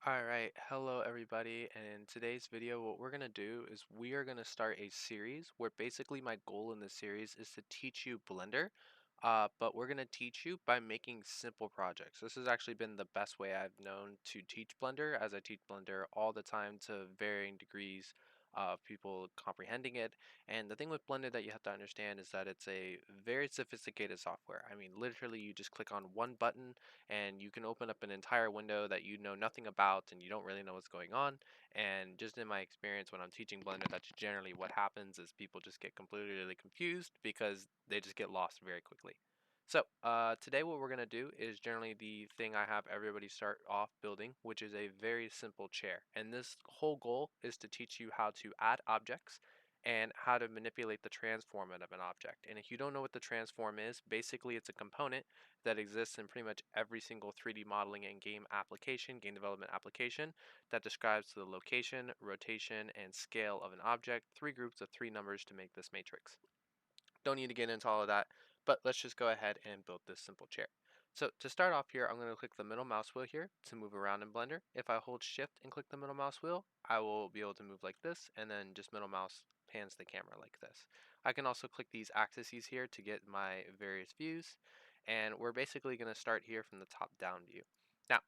Alright, hello everybody, and in today's video what we're going to do is we are going to start a series where basically my goal in this series is to teach you Blender, but we're going to teach you by making simple projects. This has actually been the best way I've known to teach Blender, as I teach Blender all the time to varying degrees of people comprehending it. And the thing with Blender that you have to understand is that it's a very sophisticated software. I mean, literally you just click on one button and you can open up an entire window that you know nothing about and you don't really know what's going on. And just in my experience when I'm teaching Blender, that's generally what happens is people just get completely confused because they just get lost very quickly. So today what we're going to do is generally the thing I have everybody start off building, which is a very simple chair. And this whole goal is to teach you how to add objects and how to manipulate the transform of an object. And if you don't know what the transform is, basically it's a component that exists in pretty much every single 3D modeling and game application, game development application, that describes the location, rotation, and scale of an object, three groups of three numbers to make this matrix. Don't need to get into all of that, but let's just go ahead and build this simple chair. So to start off here, I'm going to click the middle mouse wheel here to move around in Blender. If I hold shift and click the middle mouse wheel, I will be able to move like this, and then just middle mouse pans the camera like this. I can also click these axes here to get my various views, and we're basically going to start here from the top down view. Now,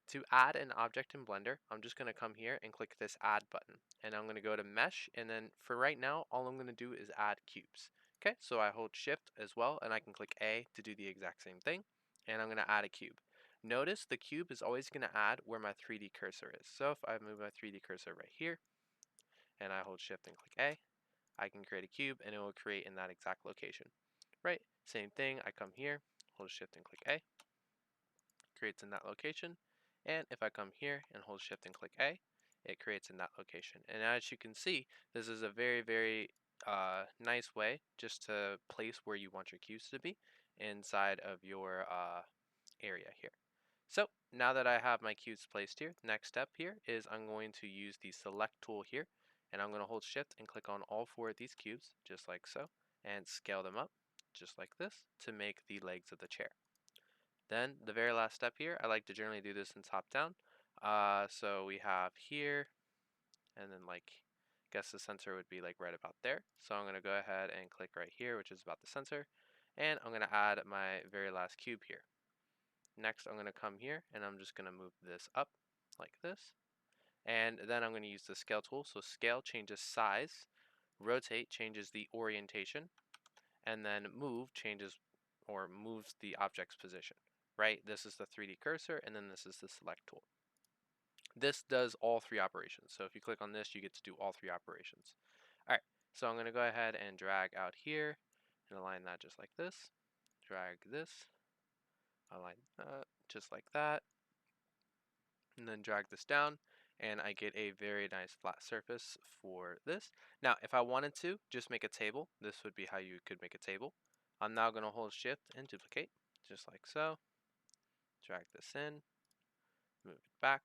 to add an object in Blender, I'm just going to come here and click this add button, and I'm going to go to mesh, and then for right now, all I'm going to do is add cubes. Okay, so I hold shift as well, and I can click A to do the exact same thing, and I'm going to add a cube. Notice the cube is always going to add where my 3D cursor is. So if I move my 3D cursor right here, and I hold shift and click A, I can create a cube, and it will create in that exact location. Right, same thing, I come here, hold shift and click A, creates in that location, and if I come here and hold shift and click A, it creates in that location. And as you can see, this is a very nice way just to place where you want your cubes to be inside of your area here. So now that I have my cubes placed here, next step here is I'm going to use the select tool here, and I'm going to hold shift and click on all four of these cubes just like so, and scale them up just like this to make the legs of the chair. Then the very last step here, I like to generally do this in top down. So we have here, and then like, I guess the sensor would be like right about there. So I'm going to go ahead and click right here, which is about the sensor. And I'm going to add my very last cube here. Next, I'm going to come here and I'm just going to move this up like this. And then I'm going to use the scale tool. So scale changes size, rotate changes the orientation, and then move changes or moves the object's position, right? This is the 3D cursor, and then this is the select tool. This does all three operations. So if you click on this, you get to do all three operations. All right, so I'm going to go ahead and drag out here and align that just like this. Drag this, align that just like that, and then drag this down, and I get a very nice flat surface for this. Now, if I wanted to just make a table, this would be how you could make a table. I'm now going to hold shift and duplicate, just like so. Drag this in, move it back,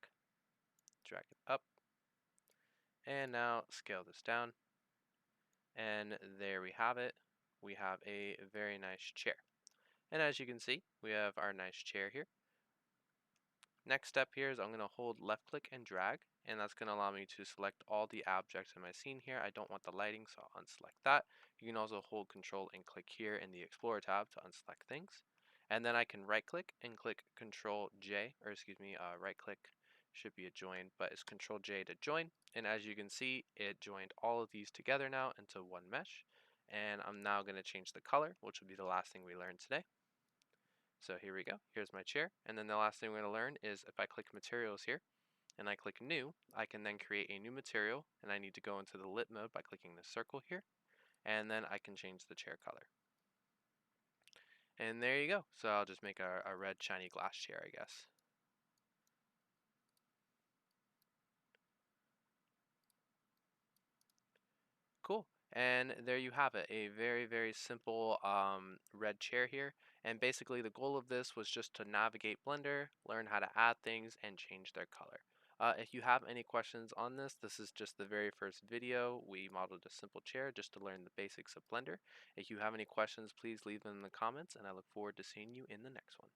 drag it up, and now scale this down. And there we have it. We have a very nice chair. And as you can see, we have our nice chair here. Next step here is I'm going to hold left click and drag, and that's going to allow me to select all the objects in my scene here. I don't want the lighting, so I'll unselect that. You can also hold control and click here in the Explorer tab to unselect things. And then I can right click and click Control J, or excuse me, right click should be a join, but it's Control J to join. And as you can see, it joined all of these together now into one mesh. And I'm now going to change the color, which will be the last thing we learn today. So here we go. Here's my chair. And then the last thing we're going to learn is if I click materials here and I click new, I can then create a new material, and I need to go into the lit mode by clicking this circle here, and then I can change the chair color. And there you go. So I'll just make a red shiny glass chair, I guess. Cool. And there you have it, a very simple red chair here. And basically the goal of this was just to navigate Blender, learn how to add things, and change their color. If you have any questions on this, this is just the very first video. We modeled a simple chair just to learn the basics of Blender. If you have any questions, please leave them in the comments, and I look forward to seeing you in the next one.